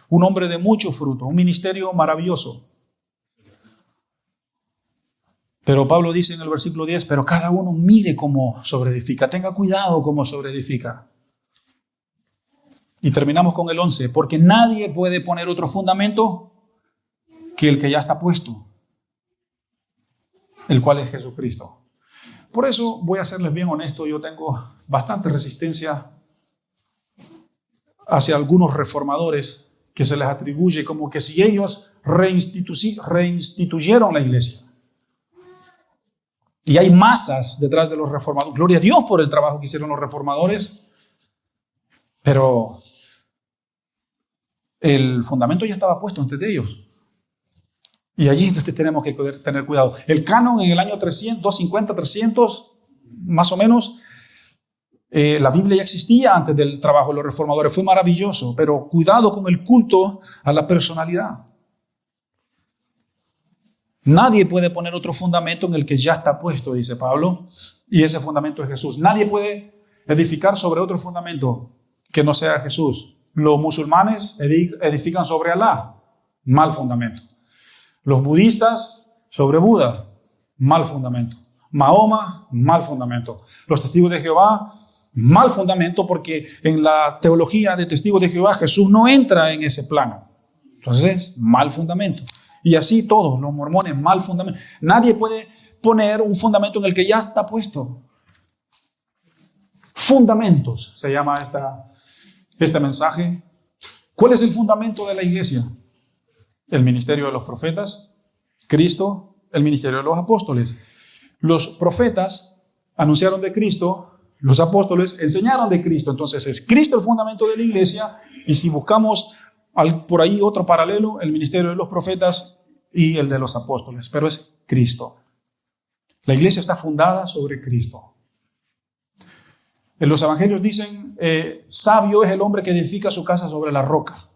Un hombre de mucho fruto, un ministerio maravilloso. Pero Pablo dice en el versículo 10, pero cada uno mire cómo sobreedifica, tenga cuidado cómo sobreedifica. Y terminamos con el 11, porque nadie puede poner otro fundamento que el que ya está puesto, el cual es Jesucristo. Por eso voy a serles bien honesto, yo tengo bastante resistencia hacia algunos reformadores que se les atribuye como que si ellos reinstituyeron la iglesia. Y hay masas detrás de los reformadores. Gloria a Dios por el trabajo que hicieron los reformadores, pero el fundamento ya estaba puesto antes de ellos. Y allí entonces tenemos que tener cuidado. El canon en el año 300, 250, 300, más o menos, la Biblia ya existía antes del trabajo de los reformadores. Fue maravilloso, pero cuidado con el culto a la personalidad. Nadie puede poner otro fundamento en el que ya está puesto, dice Pablo, y ese fundamento es Jesús. Nadie puede edificar sobre otro fundamento que no sea Jesús. Los musulmanes edifican sobre Alá, mal fundamento. Los budistas sobre Buda, mal fundamento. Mahoma, mal fundamento. Los testigos de Jehová, mal fundamento, porque en la teología de testigos de Jehová Jesús no entra en ese plano. Entonces, mal fundamento. Y así todos, los mormones, mal fundamento. Nadie puede poner un fundamento en el que ya está puesto. Fundamentos, se llama este mensaje. ¿Cuál es el fundamento de la iglesia? El ministerio de los profetas, Cristo, el ministerio de los apóstoles. Los profetas anunciaron de Cristo, los apóstoles enseñaron de Cristo. Entonces es Cristo el fundamento de la iglesia, y si buscamos por ahí otro paralelo, el ministerio de los profetas y el de los apóstoles, pero es Cristo. La iglesia está fundada sobre Cristo. En los evangelios dicen, sabio es el hombre que edifica su casa sobre la roca,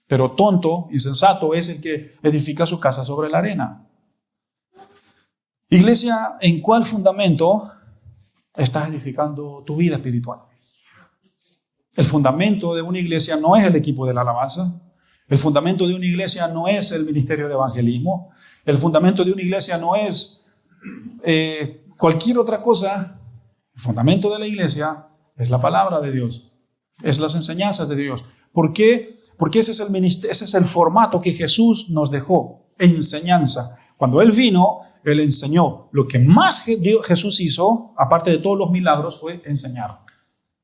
pero tonto, insensato es el que edifica su casa sobre la arena. Iglesia, ¿en cuál fundamento estás edificando tu vida espiritual? El fundamento de una iglesia no es el equipo de la alabanza. El fundamento de una iglesia no es el ministerio de evangelismo. El fundamento de una iglesia no es cualquier otra cosa. El fundamento de la iglesia es la palabra de Dios, es las enseñanzas de Dios. ¿Por qué? Porque ese es el formato que Jesús nos dejó, enseñanza. Cuando Él vino, Él enseñó. Lo que más Jesús hizo, aparte de todos los milagros, fue enseñar.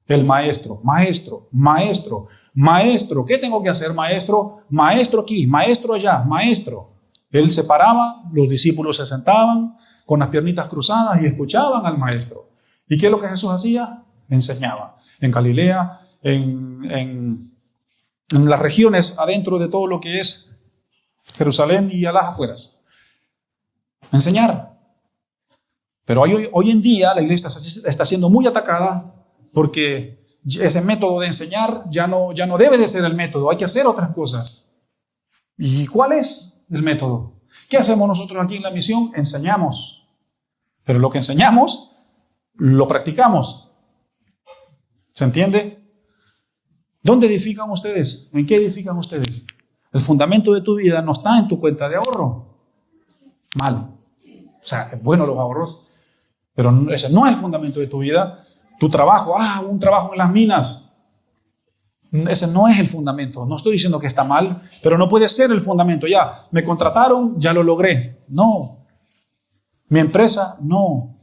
El maestro, maestro, maestro, maestro. ¿Qué tengo que hacer, maestro? Maestro aquí, maestro allá, maestro. Él se paraba, los discípulos se sentaban con las piernitas cruzadas y escuchaban al maestro. ¿Y qué es lo que Jesús hacía? Enseñaba. En Galilea, en las regiones adentro de todo lo que es Jerusalén y a las afueras. Enseñar. Pero hoy en día la iglesia está siendo muy atacada porque ese método de enseñar ya no debe de ser el método. Hay que hacer otras cosas. ¿Y cuál es el método? ¿Qué hacemos nosotros aquí en la misión? Enseñamos. Pero lo que enseñamos, lo practicamos. ¿Se entiende? ¿Dónde edifican ustedes? ¿En qué edifican ustedes? El fundamento de tu vida no está en tu cuenta de ahorro. Mal. O sea, es bueno los ahorros, pero ese no es el fundamento de tu vida. Tu trabajo, un trabajo en las minas. Ese no es el fundamento. No estoy diciendo que está mal, pero no puede ser el fundamento. Ya, me contrataron, ya lo logré. No. Mi empresa, no.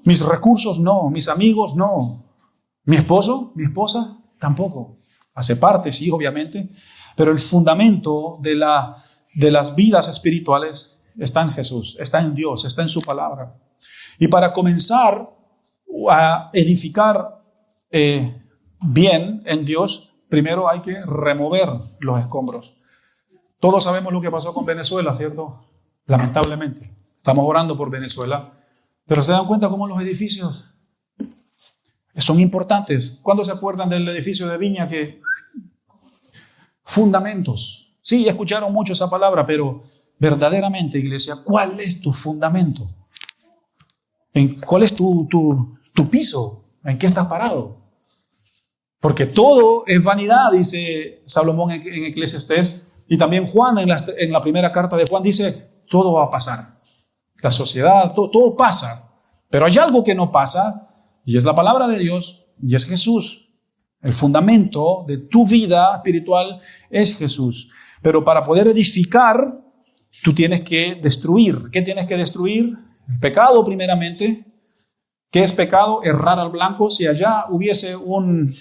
Mis recursos, no. Mis amigos, no. Mi esposo, mi esposa, tampoco. Hace parte, sí, obviamente, pero el fundamento de las vidas espirituales está en Jesús, está en Dios, está en su palabra. Y para comenzar a edificar bien en Dios, primero hay que remover los escombros. Todos sabemos lo que pasó con Venezuela, ¿cierto? Lamentablemente. Estamos orando por Venezuela, pero se dan cuenta cómo los edificios son importantes. ¿Cuándo se acuerdan del edificio de Viña? Que fundamentos. Sí, escucharon mucho esa palabra, pero verdaderamente, iglesia, ¿cuál es tu fundamento? ¿Cuál es tu piso? ¿En qué estás parado? Porque todo es vanidad, dice Salomón en Eclesiastés, y también Juan en la primera carta de Juan dice, todo va a pasar. la sociedad, todo pasa. Pero hay algo que no pasa, y es la palabra de Dios, y es Jesús. El fundamento de tu vida espiritual es Jesús. Pero para poder edificar, tú tienes que destruir. ¿Qué tienes que destruir? El pecado primeramente. ¿Qué es pecado? Errar al blanco. Si allá hubiese un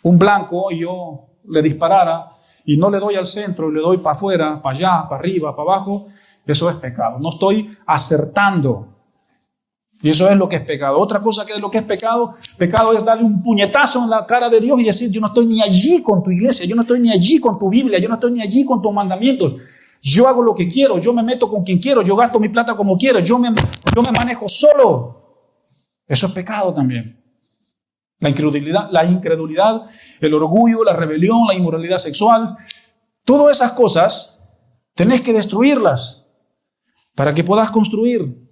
blanco y yo le disparara y no le doy al centro y le doy para afuera, para allá, para arriba, para abajo, eso es pecado. No estoy acertando. Y eso es lo que es pecado. Otra cosa que es lo que es pecado, pecado es darle un puñetazo en la cara de Dios y decir, yo no estoy ni allí con tu iglesia, yo no estoy ni allí con tu Biblia, yo no estoy ni allí con tus mandamientos. Yo hago lo que quiero, yo me meto con quien quiero, yo gasto mi plata como quiero, yo me manejo solo. Eso es pecado también. La incredulidad, el orgullo, la rebelión, la inmoralidad sexual, todas esas cosas tenés que destruirlas para que puedas construir.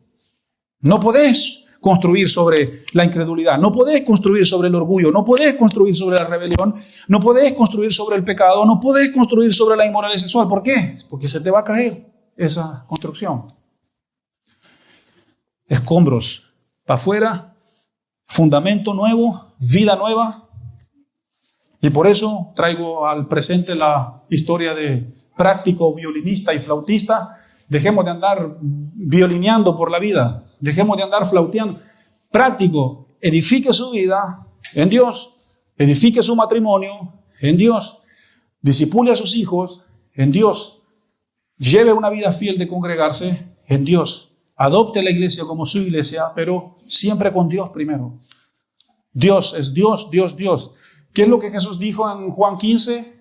No podés construir sobre la incredulidad, no podés construir sobre el orgullo, no podés construir sobre la rebelión, no podés construir sobre el pecado, no podés construir sobre la inmoralidad sexual. ¿Por qué? Porque se te va a caer esa construcción. Escombros para afuera, fundamento nuevo, vida nueva. Y por eso traigo al presente la historia de Práctico, violinista y flautista. Dejemos de andar violineando por la vida. Dejemos de andar flauteando. Práctico, edifique su vida en Dios. Edifique su matrimonio en Dios. Disipule a sus hijos en Dios. Lleve una vida fiel de congregarse en Dios. Adopte la iglesia como su iglesia, pero siempre con Dios primero. Dios es Dios, Dios, Dios. ¿Qué es lo que Jesús dijo en Juan 15?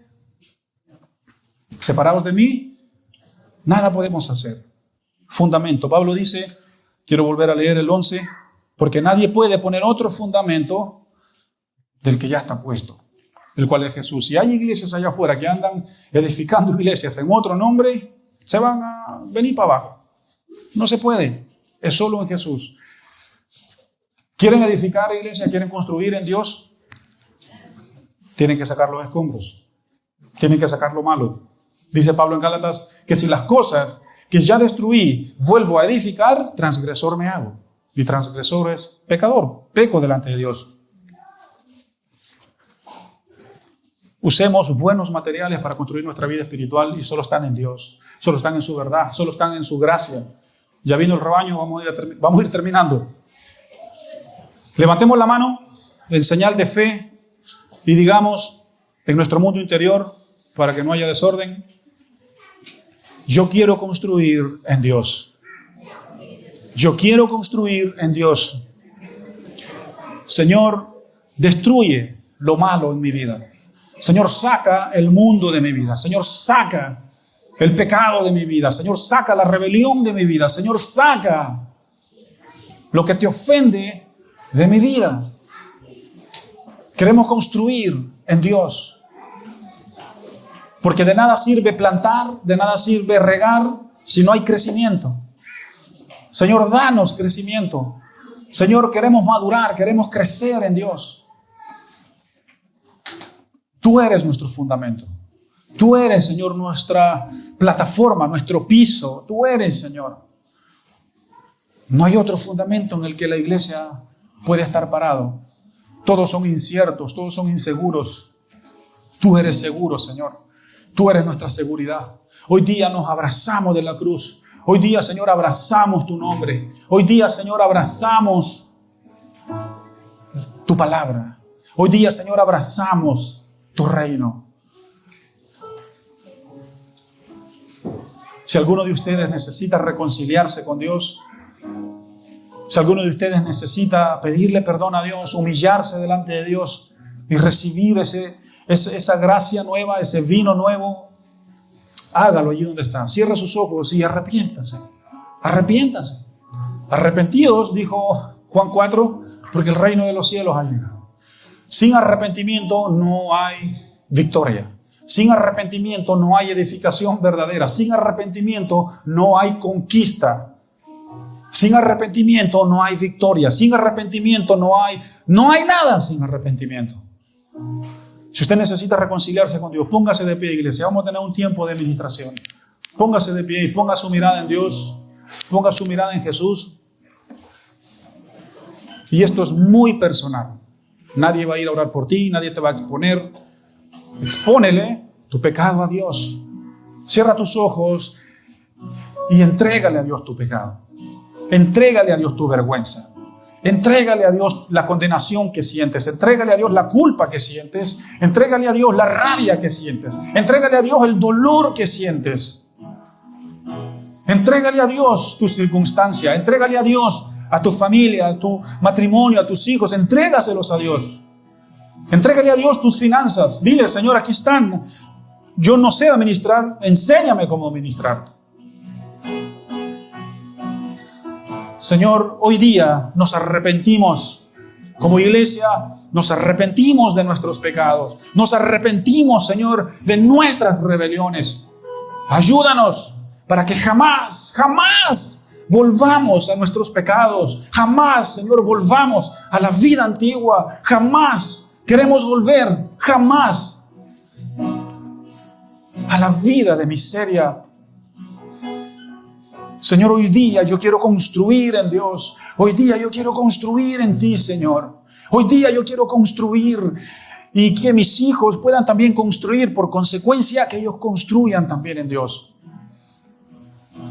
Separados de mí, nada podemos hacer. Fundamento. Pablo dice, quiero volver a leer el 11, porque nadie puede poner otro fundamento del que ya está puesto, el cual es Jesús. Si hay iglesias allá afuera que andan edificando iglesias en otro nombre, se van a venir para abajo. No se puede. Es solo en Jesús. ¿Quieren edificar iglesia? ¿Quieren construir en Dios? Tienen que sacar los escombros. Tienen que sacar lo malo. Dice Pablo en Gálatas que si las cosas que ya destruí vuelvo a edificar, transgresor me hago. Y transgresor es pecador. Peco delante de Dios. Usemos buenos materiales para construir nuestra vida espiritual y solo están en Dios. Solo están en su verdad. Solo están en su gracia. Ya vino el rebaño, vamos a ir terminando. Levantemos la mano en señal de fe y digamos en nuestro mundo interior, para que no haya desorden, yo quiero construir en Dios. Yo quiero construir en Dios. Señor, destruye lo malo en mi vida. Señor, saca el mundo de mi vida. Señor, saca el pecado de mi vida. Señor, saca la rebelión de mi vida. Señor, saca lo que te ofende de mi vida. Queremos construir en Dios. Porque de nada sirve plantar, de nada sirve regar si no hay crecimiento. Señor, danos crecimiento. Señor, queremos madurar, queremos crecer en Dios. Tú eres nuestro fundamento. Tú eres, Señor, nuestra plataforma, nuestro piso. Tú eres, Señor. No hay otro fundamento en el que la iglesia puede estar parado. Todos son inciertos, todos son inseguros. Tú eres seguro, Señor. Tú eres nuestra seguridad. Hoy día nos abrazamos de la cruz. Hoy día, Señor, abrazamos tu nombre. Hoy día, Señor, abrazamos tu palabra. Hoy día, Señor, abrazamos tu reino. Si alguno de ustedes necesita reconciliarse con Dios, si alguno de ustedes necesita pedirle perdón a Dios, humillarse delante de Dios y recibir esa gracia nueva, ese vino nuevo, hágalo allí donde está. Cierre sus ojos y arrepiéntase. Arrepiéntase. Arrepentidos, dijo Juan 4, porque el reino de los cielos ha llegado. Sin arrepentimiento no hay victoria. Sin arrepentimiento no hay edificación verdadera. Sin arrepentimiento no hay conquista. Sin arrepentimiento no hay victoria. Sin arrepentimiento no hay nada sin arrepentimiento. Si usted necesita reconciliarse con Dios, póngase de pie, iglesia. Vamos a tener un tiempo de administración. Póngase de pie y ponga su mirada en Dios. Ponga su mirada en Jesús. Y esto es muy personal. Nadie va a ir a orar por ti, nadie te va a exponer. Expónele tu pecado a Dios. Cierra tus ojos y entrégale a Dios tu pecado. Entrégale a Dios tu vergüenza. Entrégale a Dios la condenación que sientes. Entrégale a Dios la culpa que sientes. Entrégale a Dios la rabia que sientes. Entrégale a Dios el dolor que sientes. Entrégale a Dios tu circunstancia. Entrégale a Dios a tu familia, a tu matrimonio, a tus hijos. Entrégaselos a Dios. Entrégale a Dios tus finanzas. Dile, Señor, aquí están. Yo no sé administrar. Enséñame cómo administrar. Señor, hoy día nos arrepentimos. Como iglesia, nos arrepentimos de nuestros pecados. Nos arrepentimos, Señor, de nuestras rebeliones. Ayúdanos para que jamás volvamos a nuestros pecados. Jamás, Señor, volvamos a la vida antigua. Jamás queremos volver, jamás, a la vida de miseria. Señor, hoy día yo quiero construir en Dios. Hoy día yo quiero construir en ti, Señor. Hoy día yo quiero construir y que mis hijos puedan también construir, por consecuencia que ellos construyan también en Dios.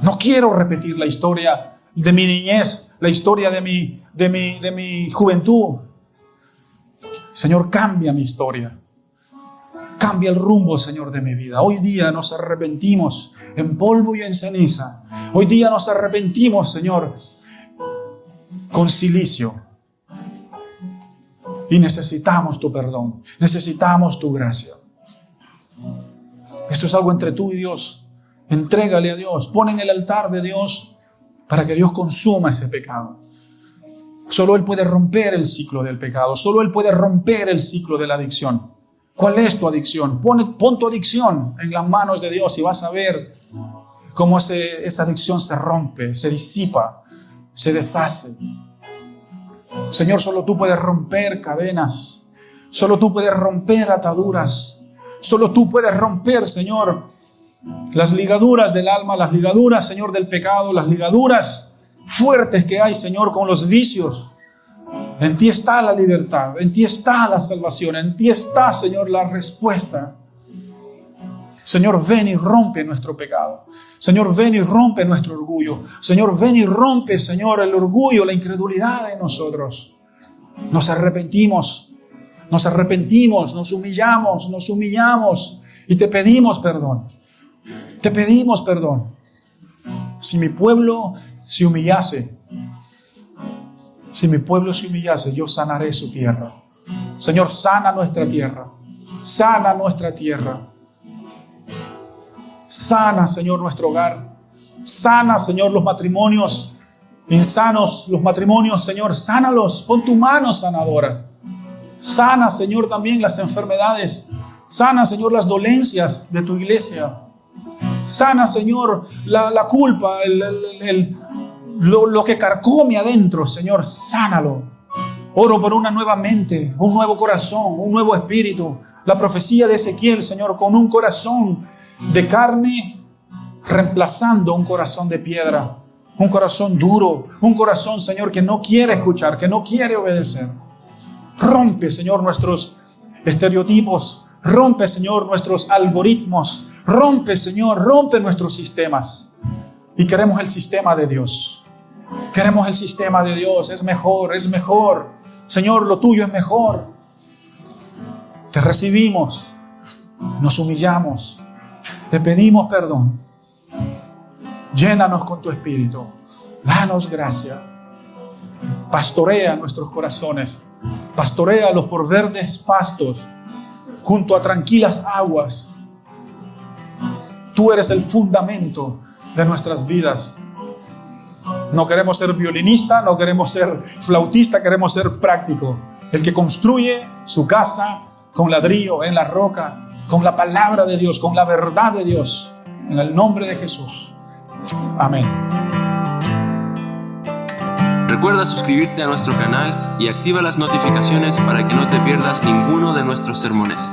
No quiero repetir la historia de mi niñez, la historia de mi juventud. Señor, cambia mi historia. Cambia el rumbo, Señor, de mi vida. Hoy día nos arrepentimos en polvo y en ceniza. Hoy día nos arrepentimos, Señor, con cilicio. Y necesitamos tu perdón. Necesitamos tu gracia. Esto es algo entre tú y Dios. Entrégale a Dios. Pon en el altar de Dios para que Dios consuma ese pecado. Solo Él puede romper el ciclo del pecado. Solo Él puede romper el ciclo de la adicción. ¿Cuál es tu adicción? Pon tu adicción en las manos de Dios y vas a ver cómo esa adicción se rompe, se disipa, se deshace. Señor, solo tú puedes romper cadenas. Solo tú puedes romper ataduras. Solo tú puedes romper, Señor, las ligaduras del alma, las ligaduras, Señor, del pecado, las ligaduras fuertes que hay, Señor, con los vicios. En ti está la libertad, en ti está la salvación, en ti está, Señor, la respuesta. Señor, ven y rompe nuestro pecado. Señor, ven y rompe nuestro orgullo. Señor, ven y rompe, Señor, el orgullo, la incredulidad de nosotros. Nos arrepentimos, nos humillamos y te pedimos perdón. Te pedimos perdón. Si mi pueblo se humillase, yo sanaré su tierra. Señor, sana nuestra tierra. Sana nuestra tierra. Sana, Señor, nuestro hogar. Sana, Señor, los matrimonios insanos, los matrimonios, Señor, sánalos. Pon tu mano sanadora. Sana, Señor, también las enfermedades. Sana, Señor, las dolencias de tu iglesia. Sana, Señor, la culpa, lo que carcome adentro, Señor, sánalo. Oro por una nueva mente, un nuevo corazón, un nuevo espíritu. La profecía de Ezequiel, Señor, con un corazón de carne reemplazando un corazón de piedra. Un corazón duro, un corazón, Señor, que no quiere escuchar, que no quiere obedecer. Rompe, Señor, nuestros estereotipos. Rompe, Señor, nuestros algoritmos. Rompe, Señor, rompe nuestros sistemas. Y queremos el sistema de Dios. Queremos el sistema de Dios. Es mejor, es mejor. Señor, lo tuyo es mejor. Te recibimos. Nos humillamos. Te pedimos perdón. Llénanos con tu espíritu. Danos gracia. Pastorea nuestros corazones. Pastoréalos por verdes pastos, junto a tranquilas aguas. Tú eres el fundamento de nuestras vidas. No queremos ser violinista, no queremos ser flautista, queremos ser práctico. El que construye su casa con ladrillo en la roca, con la palabra de Dios, con la verdad de Dios. En el nombre de Jesús. Amén. Recuerda suscribirte a nuestro canal y activa las notificaciones para que no te pierdas ninguno de nuestros sermones.